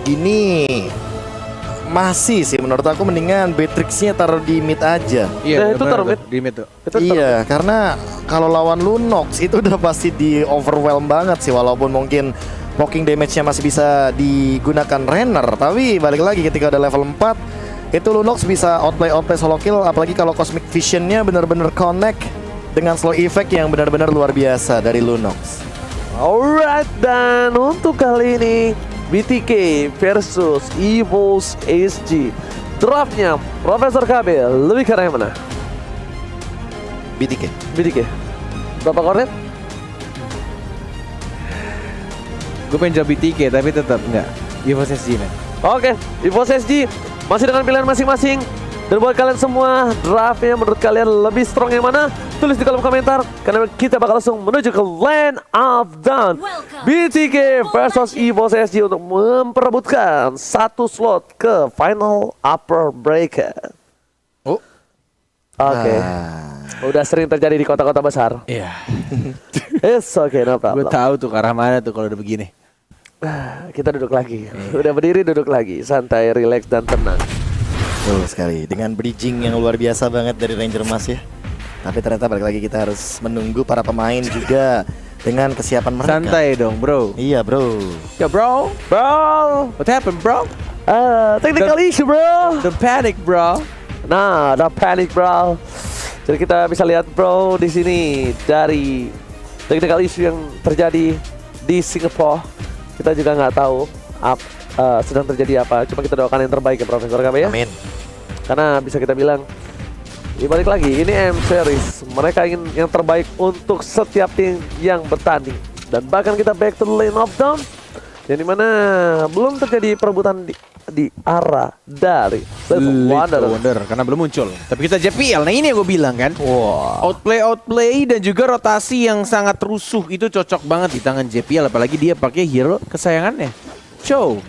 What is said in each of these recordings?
gini masih sih menurut aku mendingan Beatrix-nya taruh di mid aja. Iya, itu taruh mid. di mid tuh. Iya, karena kalau lawan Lunox itu udah pasti di overwhelm banget sih, walaupun mungkin poking damage-nya masih bisa digunakan Renner, tapi balik lagi ketika udah level 4 itu Lunox bisa outplay solo kill, apalagi kalau Cosmic Vision-nya benar-benar connect dengan slow effect yang benar-benar luar biasa dari Lunox. Alright, dan untuk kali ini BTK versus EVOS SG. Draftnya Profesor KB lebih ke arah yang mana? BTK. BTK. Berapa kornet? Gue pengen jawab BTK tapi tetap enggak. EVOS SG nih. Oke, EVOS SG masih dengan pilihan masing-masing. Dan buat kalian semua, draftnya menurut kalian lebih strong yang mana? Tulis di kolom komentar, karena kita bakal langsung menuju ke Land of Dawn. BTK versus EVOS SG untuk memperebutkan satu slot ke Final Upper Bracket. Oh. Oke. Udah sering terjadi di kota-kota besar. Iya. It's okay, no Gue problem. tahu tuh ke arah mana tuh kalau udah begini. Kita duduk lagi. Udah berdiri, duduk lagi. Santai, relax, dan tenang. Betul sekali, dengan bridging yang luar biasa banget dari Ranger Mas ya. Tapi ternyata balik lagi kita harus menunggu para pemain juga dengan kesiapan mereka. Santai dong, bro. Iya bro. Ya, bro. Bro, What happened, bro? technical issue, bro. Don't panic, bro. Nah, ada panic, bro. Jadi kita bisa lihat, bro, di sini dari technical issue yang terjadi di Singapura. Kita juga nggak tahu sedang terjadi apa. Cuma kita doakan yang terbaik ya, Profesor KB ya. Amin. Karena bisa kita bilang, balik lagi, ini M Series. Mereka ingin yang terbaik untuk setiap tim yang bertanding. Dan bahkan kita back to the lane of down, yang dimana belum terjadi perebutan di arah dari Little Wonder. Karena belum muncul. Tapi kita JPL, nah ini yang gue bilang kan. Wow. Outplay dan juga rotasi yang sangat rusuh itu cocok banget di tangan JPL. Apalagi dia pakai hero kesayangannya, Chow.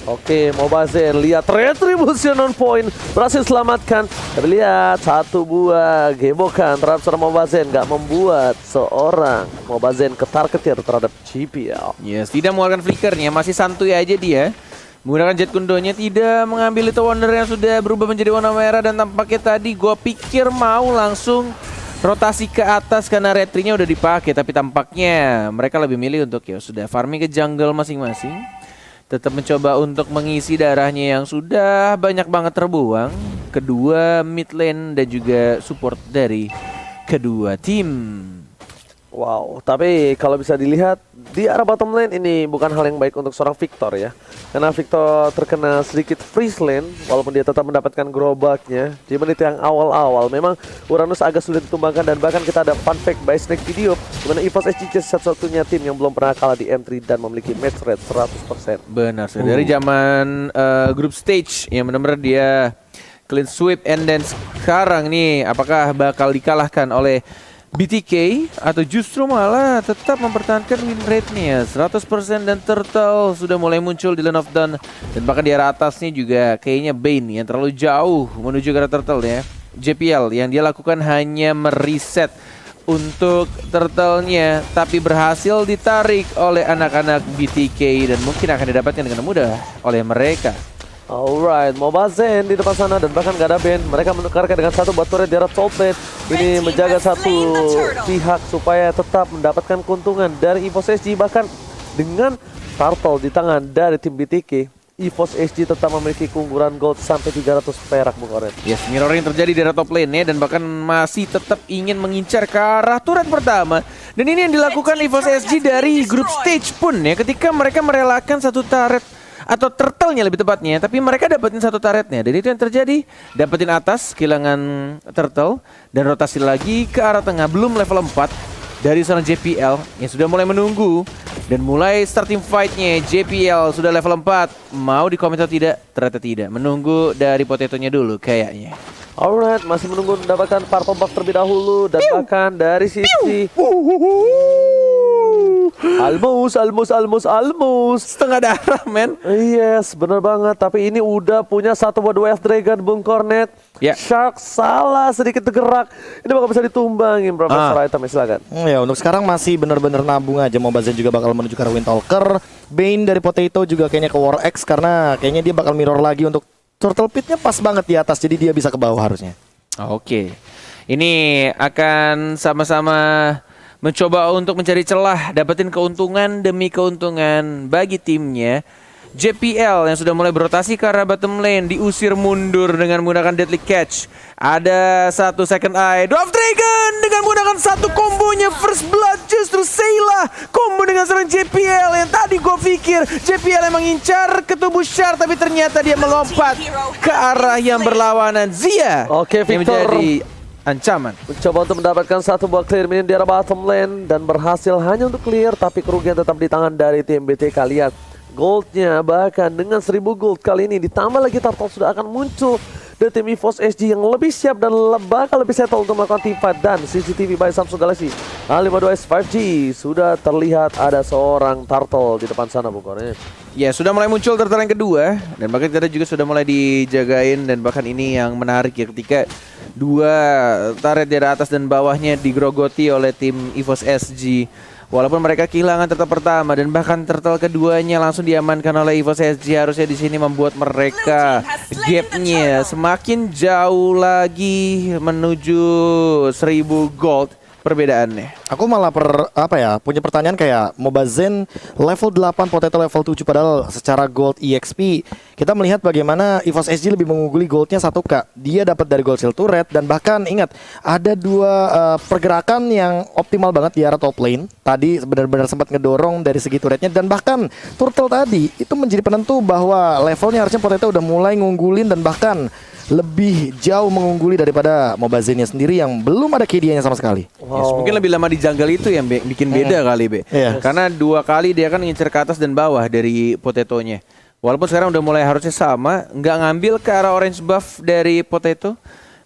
Oke, Mobazen, lihat Retribution on point, berhasil selamatkan. Tapi lihat, satu buah gemokan terhadap seorang Mobazen gak membuat seorang Mobazen ketar-ketir terhadap GPL. Yes, tidak mengeluarkan flickernya, masih santuy aja dia. Menggunakan jet kundonya, tidak mengambil Little Wonder yang sudah berubah menjadi warna merah. Dan tampaknya tadi gue pikir mau langsung rotasi ke atas karena retrinya udah dipakai. Tapi tampaknya mereka lebih milih untuk ya sudah farming ke jungle masing-masing. Tetap mencoba untuk mengisi darahnya yang sudah banyak banget terbuang. Kedua mid lane dan juga support dari kedua tim. Wow, tapi kalau bisa dilihat di arah bottom lane ini bukan hal yang baik untuk seorang Victor ya. Karena Victor terkena sedikit freeze lane walaupun dia tetap mendapatkan gerobaknya di menit yang awal-awal. Memang Uranus agak sulit ditumbangkan dan bahkan kita ada fun fact by Snake Video di mana EVOS SG satu-satunya tim yang belum pernah kalah di M3 dan memiliki match rate 100%. Benar, dari zaman group stage yang benar-benar dia clean sweep, and then sekarang nih apakah bakal dikalahkan oleh BTK atau justru malah tetap mempertahankan win rate-nya 100%. Dan Turtle sudah mulai muncul di Land of Dawn. Dan bahkan di arah atasnya juga kayaknya Bane yang terlalu jauh menuju ke arah Turtle ya. JPL yang dia lakukan hanya mereset untuk Turtle-nya, tapi berhasil ditarik oleh anak-anak BTK dan mungkin akan didapatkan dengan mudah oleh mereka. Alright, Mobazen di depan sana dan bahkan gak ada band. Mereka menukarkan dengan satu buat turret di arah top lane. Ini menjaga satu pihak supaya tetap mendapatkan keuntungan dari EVOS SG. Bahkan dengan turtle di tangan dari tim BTK, EVOS SG tetap memiliki keunggulan gold sampai 300 perak, Bung Oren. Yes, mirroring terjadi di arah top lane ya, dan bahkan masih tetap ingin mengincar ke arah turret pertama. Dan ini yang dilakukan EVOS SG dari group stage pun ya, ketika mereka merelakan satu turret atau turtle-nya lebih tepatnya, tapi mereka dapetin satu turretnya. Dan itu yang terjadi, dapetin atas, kehilangan turtle, dan rotasi lagi ke arah tengah. Belum level 4 dari seorang JPL yang sudah mulai menunggu. Dan mulai starting fight-nya, JPL sudah level 4. Mau di komen atau tidak? Ternyata tidak. Menunggu dari potetonya dulu kayaknya. Alright, masih menunggu mendapatkan purple buff terlebih dahulu. Dan bahkan dari sisi Almost setengah darah, men. Yes, bener banget. Tapi ini udah punya satu buat WF Dragon, Bung Cornet. Ya. Shark salah sedikit tergerak. Ini bakal bisa ditumbangin, Profesor Item, silakan. Ya untuk sekarang masih benar-benar nabung aja. Mobazen juga bakal bakal menuju ke Windtalker. Bane dari Potato juga kayaknya ke War X karena kayaknya dia bakal mirror lagi untuk Turtle Pit-nya pas banget di atas, jadi dia bisa ke bawah harusnya. Oke. Ini akan sama-sama mencoba untuk mencari celah, dapetin keuntungan demi keuntungan bagi timnya. JPL yang sudah mulai berotasi ke arah bottom lane diusir mundur dengan menggunakan Deadly Catch. Ada satu second eye, Dwarf Dragon dengan menggunakan satu kombonya First Blood. Justru Sayla combo dengan seorang JPL yang tadi gue pikir JPL yang mengincar ke tubuh Shard, tapi ternyata dia melompat ke arah yang berlawanan. Zia Oke, yang Victor menjadi ancaman. mencoba untuk mendapatkan satu buah clear minion di arah bottom lane dan berhasil hanya untuk clear, tapi kerugian tetap di tangan dari tim BTK. Lihat goldnya, bahkan dengan 1000 gold kali ini ditambah lagi Turtle sudah akan muncul dari tim EVOS SG yang lebih siap dan bakal lebih settle untuk melakukan team fight. Dan CCTV by Samsung Galaxy A52s 5G sudah terlihat ada seorang Turtle di depan sana, Bung Kornet. Ya, sudah mulai muncul turtle yang kedua dan bahkan kita juga sudah mulai dijagain, dan bahkan ini yang menarik ya ketika dua turret dari atas dan bawahnya digrogoti oleh tim EVOS SG. Walaupun mereka kehilangan turtle pertama dan bahkan turtle keduanya langsung diamankan oleh EVOS SG, harusnya di sini membuat mereka gapnya semakin jauh lagi menuju 1000 gold perbedaannya. Aku malah punya pertanyaan kayak MOBA Zen level 8, Potato level 7, padahal secara gold EXP kita melihat bagaimana EVOS SG lebih mengungguli goldnya 1k. Dia dapat dari gold shield turret dan bahkan ingat ada dua pergerakan yang optimal banget di arah top lane. Tadi benar-benar sempat ngedorong dari segi turretnya, dan bahkan turtle tadi itu menjadi penentu bahwa levelnya harusnya Potato udah mulai ngunggulin dan bahkan lebih jauh mengungguli daripada MOBA Zen-nya sendiri yang belum ada KD-nya sama sekali. Yes, mungkin lebih lama di jungle itu yang bikin beda kali, Be. Iya. Karena dua kali dia kan ngincer ke atas dan bawah dari Potato-nya. Walaupun sekarang udah mulai harusnya sama, nggak ngambil ke arah orange buff dari Potato,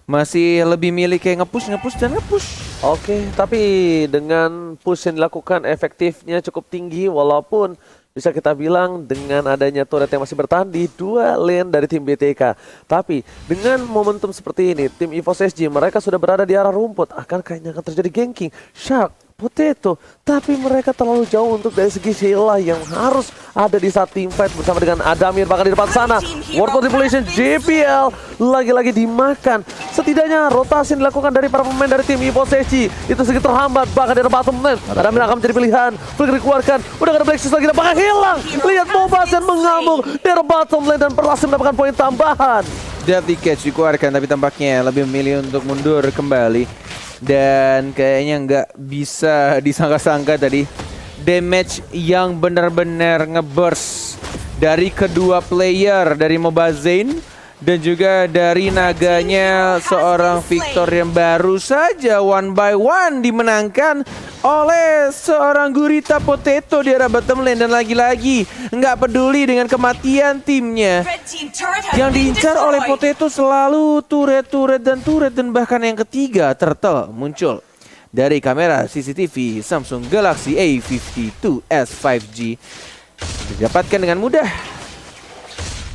masih lebih milih kayak nge-push dan nge-push. Oke, tapi dengan push yang dilakukan efektifnya cukup tinggi, walaupun bisa kita bilang dengan adanya turret yang masih bertahan di dua lane dari tim BTK. Tapi dengan momentum seperti ini, tim EVOS SG mereka sudah berada di arah rumput. Akan kayaknya akan terjadi ganking Shark, Potato, tapi mereka terlalu jauh untuk dari segi Sheila yang harus ada di saat team fight bersama dengan Adamir. Bahkan di depan sana World Manipulation JPL lagi-lagi dimakan. Setidaknya rotasi yang dilakukan dari para pemain dari tim EVOS SG itu sedikit terhambat. Bahkan di bottom lane Adamir akan menjadi pilihan. Flicker dikeluarkan, udah ada Black Shoes lagi, bahkan hilang. Lihat MOBA Zen mengamuk di bottom lane dan berhasil mendapatkan poin tambahan. Deadly Catch dikeluarkan, tapi tampaknya lebih memilih untuk mundur kembali. Dan kayaknya nggak bisa disangka-sangka tadi damage yang benar-benar ngeburst dari kedua player dari MOBA Zen dan juga dari naganya seorang Victor yang baru saja one by one dimenangkan oleh seorang Gurita Potato di arah bottom lane. Dan lagi-lagi nggak peduli dengan kematian timnya, yang diincar oleh Potato selalu turret dan bahkan yang ketiga Turtle muncul dari kamera CCTV Samsung Galaxy A52s 5G, didapatkan dengan mudah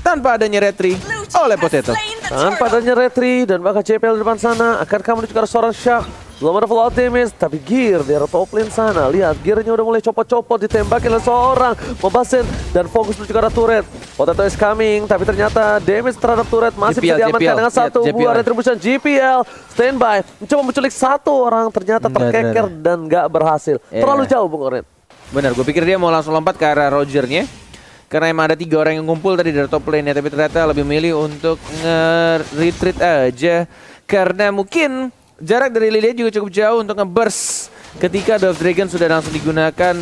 tanpa adanya retry oleh Potato. Tanpa adanya retry dan bahkan JPL di depan sana, akankah menuju ke arah seorang Shark? Belum ada full damage, tapi gear di arah top lane sana. Lihat, gearnya udah mulai copot-copot, ditembakin oleh seorang MOBA Zen dan fokus menuju ke arah turret. Potato is coming, tapi ternyata damage terhadap turret masih bisa diamankan dengan satu buah retribution. JPL standby, mencoba menculik satu orang, ternyata terkeker dan nggak berhasil. Terlalu jauh, Bung Oren. Benar, gue pikir dia mau langsung lompat ke arah Rogernya, karena emang ada 3 orang yang ngumpul tadi dari top lane-nya, tapi ternyata lebih milih untuk nge-retreat aja karena mungkin jarak dari Lilia juga cukup jauh untuk nge-burst ketika Dwarf Dragon sudah langsung digunakan.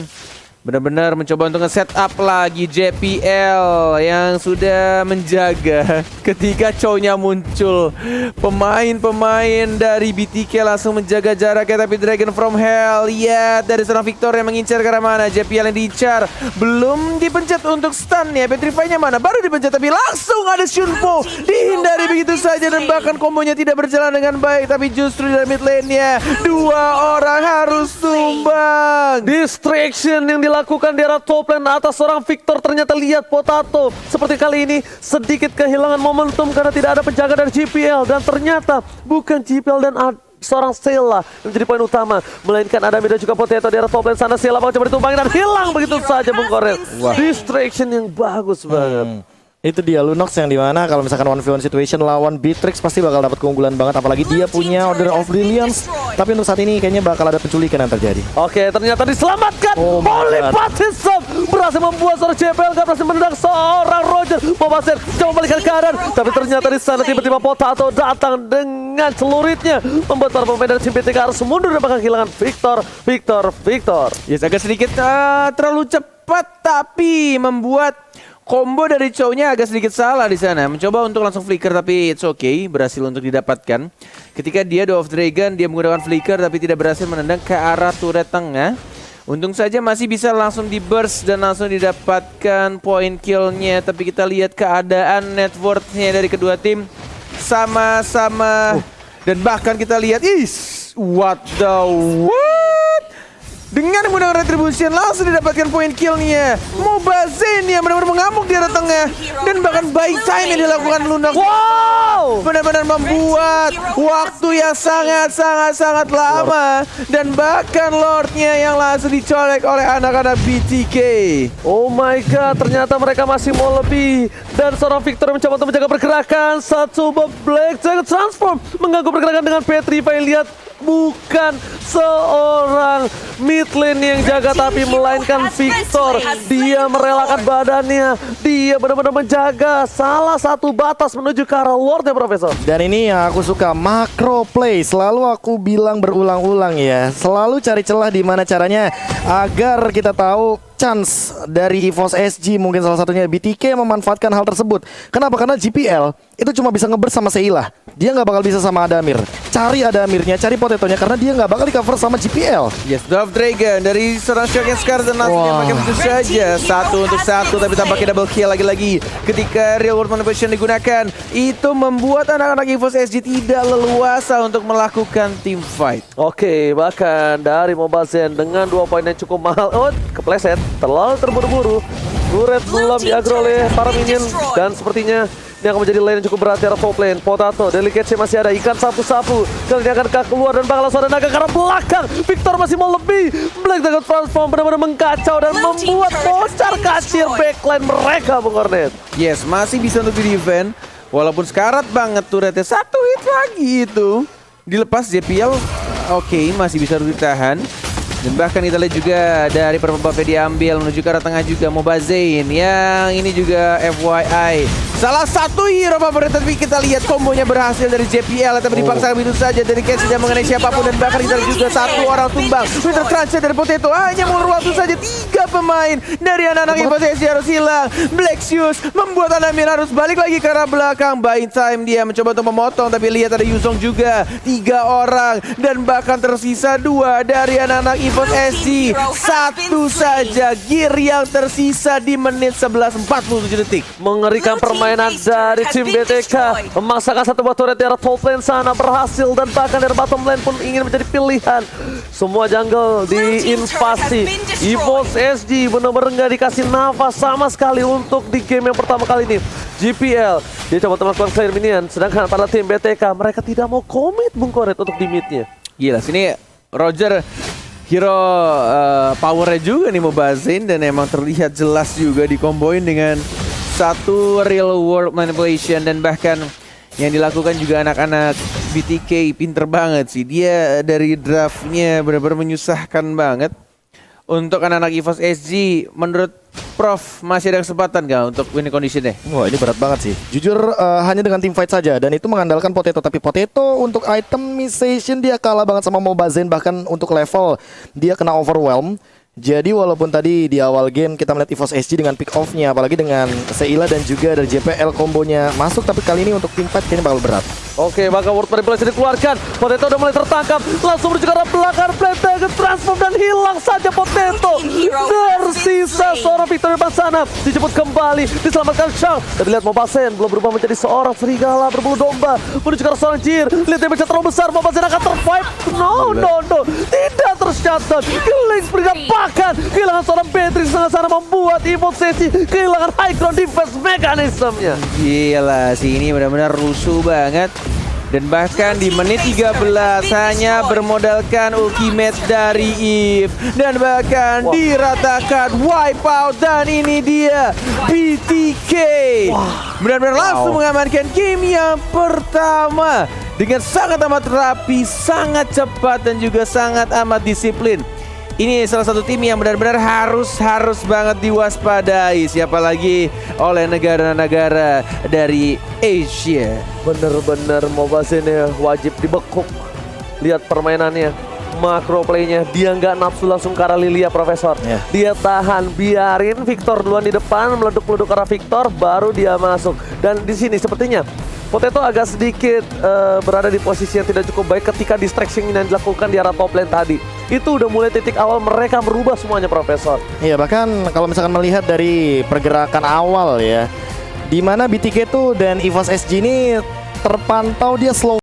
Benar-benar mencoba untuk nge-setup lagi JPL yang sudah menjaga ketika Chow-nya muncul. Pemain-pemain dari BTK langsung menjaga jaraknya, tapi Dragon from Hell, ya, dari seorang Victor yang mengincar ke arah mana. JPL yang diincar, belum dipencet untuk stun ya. Petrify-nya mana? Baru dipencet, tapi langsung ada Shunpo, dihindari begitu saja dan bahkan kombonya tidak berjalan dengan baik. Tapi justru di mid lane-nya 2 orang harus tumbang. Distraction yang dilakukan di arah top lane atas seorang Victor. Ternyata lihat Potato seperti kali ini sedikit kehilangan momentum karena tidak ada penjaga dari JPL, dan ternyata bukan JPL seorang Sela yang menjadi poin utama. Melainkan ada dan juga Potato di arah top lane sana. Sela mau coba ditumbangin dan hilang begitu saja Bung Korel. Distraction yang bagus banget. Itu dia Lunox yang dimana kalau misalkan 1v1 situation lawan Beatrix pasti bakal dapat keunggulan banget, apalagi dia punya Order of Brilliance. Tapi untuk saat ini kayaknya bakal ada penculikan yang terjadi. Oke, ternyata diselamatkan Oh my oleh God. Patism. Berhasil membuat seorang JPL, gak berhasil menendang seorang Roger. Mobasen coba membalikan keadaan, tapi ternyata di sana tiba-tiba Potato datang dengan celuritnya, membuat para pemain dari tim BTK harus mundur dan bakal kehilangan Victor. Yes, agak sedikit terlalu cepat, tapi membuat combo dari Chow-nya agak sedikit salah di sana. Mencoba untuk langsung flicker tapi it's okay, berhasil untuk didapatkan. Ketika dia Dwarf Dragon, dia menggunakan flicker tapi tidak berhasil menendang ke arah turret tengah. Untung saja masih bisa langsung di burst dan langsung didapatkan point kill-nya. Tapi kita lihat keadaan net worth-nya dari kedua tim sama-sama. Dan bahkan kita lihat, what the what? Dengan menggunakan Retribution langsung didapatkan poin kill-nya. Mobazen yang benar-benar mengamuk di arah tengah. Dan bahkan buy time yang dilakukan Lunox. Wow! Benar-benar membuat waktu yang sangat lama. Dan bahkan Lordnya yang langsung dicolek oleh anak-anak BTK. Oh my god, ternyata mereka masih mau lebih. Dan seorang Victor mencoba untuk menjaga pergerakan. Satu Black Dragon transform mengganggu pergerakan dengan Petrify. Lihat, bukan seorang mid lane yang jaga, tapi melainkan Victor. Dia merelakan badannya. Dia benar-benar menjaga salah satu batas menuju ke arah Lordnya, Profesor. Dan ini yang aku suka, macro play. Selalu aku bilang berulang-ulang ya, selalu cari celah di mana caranya agar kita tahu chance dari EVOS SG, mungkin salah satunya BTK memanfaatkan hal tersebut. Kenapa? Karena GPL itu cuma bisa ngeburst sama Seila. Dia nggak bakal bisa sama Adamir. Cari Adamirnya, cari Potatonya, karena dia nggak bakal di cover sama GPL. Yes, Dwarf Dragon dari seorang Shock yang sekarang dan langsung diamankan begitu saja. 1-1 tapi tampaknya double kill lagi-lagi. Ketika Real World Manipulation digunakan, itu membuat anak-anak EVOS SG tidak leluasa untuk melakukan team fight. Oke, bahkan dari Mobazen dengan 2 poin yang cukup mahal. Oh, kepleset, terlalu terburu-buru. Turret belum diagro oleh para minion. Dan sepertinya ini akan menjadi lane yang cukup berat di arah top lane. Potato, Delicate masih ada, ikan sapu-sapu. Kali ini akan keluar dan bakal langsung ada naga ke arah belakang. Victor masih mau lebih. Black Dragon transform benar-benar mengkacau dan membuat bocor kacir backline mereka, Bung Kornet. Yes, masih bisa untuk di-defend. Walaupun sekarat banget turretnya, 1 hit lagi itu. Dilepas JPL, oke, masih bisa ditahan. Dan bahkan kita lihat juga dari buff-nya diambil menuju ke arah tengah juga Mobazen yang ini juga FYI salah satu hero favorit, tapi kita lihat kombonya berhasil dari JPL tapi dipaksa begitu saja dari Ken tidak mengenai siapapun. Dan bahkan kita lihat juga satu orang tumbang. Winter Transit dari Potato hanya mengulur waktu saja, 3 pemain dari anak-anak EVOS SG harus hilang. Black Shoes membuat Anamir harus balik lagi ke arah belakang. Buying time, dia mencoba untuk memotong tapi lihat ada Yuzong juga, 3 orang dan bahkan tersisa 2 dari anak-anak EVOS SG. 1 saja gear yang tersisa di menit 11:47 detik. Mengerikan permainan dari tim BTK, memaksakan satu buah turret di arah top lane sana berhasil, dan bahkan dari bottom lane pun ingin menjadi pilihan. Semua jungle diinvasi. EVOS SG benar-benar nggak dikasih nafas sama sekali untuk di game yang pertama kali ini. GPL dia coba melakukan clear minion, sedangkan pada tim BTK mereka tidak mau komit, Bung Kornet, untuk di midnya. Gila, sini Roger hero powernya juga nih Mobazen, dan emang terlihat jelas juga dikomboin dengan satu real world manipulation. Dan bahkan yang dilakukan juga anak-anak BTK pinter banget sih. Dia dari draftnya benar-benar menyusahkan banget untuk anak-anak EVOS SG. Menurut Prof, masih ada kesempatan gak untuk winning condition-nya? Wah, ini berat banget sih. Jujur hanya dengan team fight saja, dan itu mengandalkan Potato. Tapi Potato untuk itemization dia kalah banget sama Mobazen. Bahkan untuk level dia kena overwhelm. Jadi walaupun tadi di awal game kita melihat EVOS SG dengan pick off-nya, apalagi dengan Seila dan juga dari JPL kombonya masuk, tapi kali ini untuk team fight kayaknya bakal berat. Oke, maka World Manipulation dikeluarkan. Potato udah mulai tertangkap, langsung menuju ke arah belakang. Black Dragon transform dan hilang saja Potato. Tersisa seorang Victor di sana, dijemput kembali, diselamatkan Shang. Dan dilihat Mobazen belum berubah menjadi seorang serigala berbulu domba menuju ke arah seorang Jir. Lihat dia terlalu besar, Mobazen akan terfight. No, tidak tercatat. Killing spree bahkan kehilangan seorang Beatrix di sana membuat EVOS SG kehilangan high ground defense mekanismenya. Gila sih, ini benar-benar rusuh banget. Dan bahkan di menit 13 hanya bermodalkan ultimate dari Eve. Dan bahkan diratakan wipeout. Dan ini dia BTK. Benar-benar langsung mengamankan game yang pertama. Dengan sangat amat rapi, sangat cepat dan juga sangat amat disiplin. Ini salah satu tim yang benar-benar harus banget diwaspadai, siapa lagi oleh negara-negara dari Asia. Bener-bener MOBA ini wajib dibekuk. Lihat permainannya, makro playnya, dia nggak nafsu langsung ke arah Lilia, Profesor. Dia tahan, biarin Victor duluan di depan, meleduk-meleduk ke arah Victor, baru dia masuk. Dan di sini sepertinya Potato agak sedikit berada di posisi yang tidak cukup baik ketika distraction yang dilakukan di arah top lane tadi. Itu udah mulai titik awal mereka merubah semuanya, Profesor. Iya, bahkan kalau misalkan melihat dari pergerakan awal ya, di mana BTK tuh dan EVOS SG ini terpantau dia slow